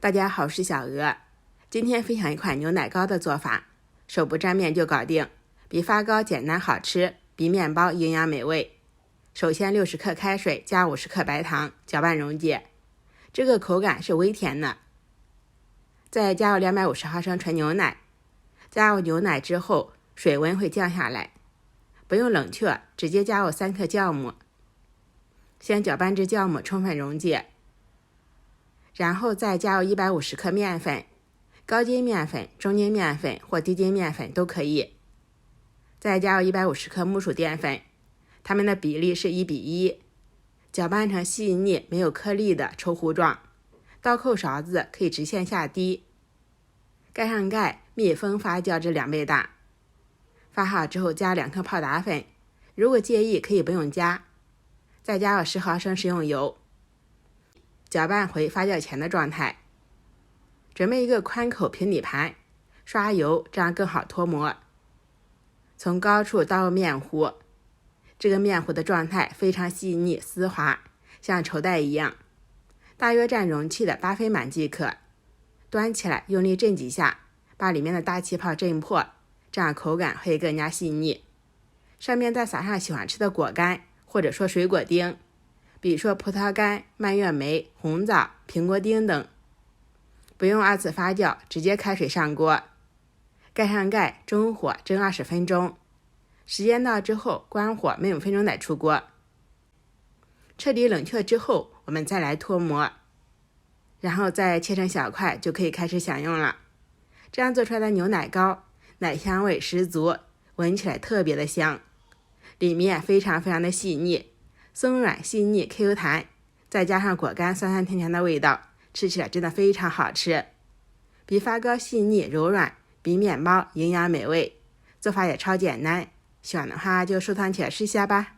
大家好，我是小鹅。今天分享一款牛奶糕的做法，手不沾面就搞定，比发糕简单好吃，比面包营养美味。首先60克开水加50克白糖，搅拌溶解，这个口感是微甜的。再加入250毫升纯牛奶，加入牛奶之后，水温会降下来，不用冷却，直接加入3克酵母，先搅拌至酵母充分溶解，然后再加入150克面粉，高筋面粉、中筋面粉或低筋面粉都可以。再加入150克木薯淀粉，它们的比例是1:1，搅拌成细腻没有颗粒的稠糊状，倒扣勺子可以直线下滴，盖上盖，密封发酵至2倍大。发好之后加2克泡打粉，如果介意可以不用加。再加入10毫升食用油，搅拌回发酵前的状态。准备一个宽口平底盘，刷油，这样更好脱模。从高处倒入面糊，这个面糊的状态非常细腻丝滑，像绸带一样，大约占容器的8分满即可。端起来用力震几下，把里面的大气泡震破，这样口感会更加细腻。上面再撒上喜欢吃的果干，或者说水果丁，比如说葡萄干、蔓越莓、红枣、苹果丁等。不用2次发酵，直接开水上锅，盖上盖，中火蒸20分钟。时间到之后关火，焖5分钟再出锅。彻底冷却之后，我们再来脱模，然后再切成小块，就可以开始享用了。这样做出来的牛奶糕，奶香味十足，闻起来特别的香，里面非常的细腻，松软细腻 Q 弹，再加上果干酸酸甜甜的味道，吃起来真的非常好吃，比发糕细腻柔软，比面包营养美味，做法也超简单。喜欢的话就收藏起来试一下吧。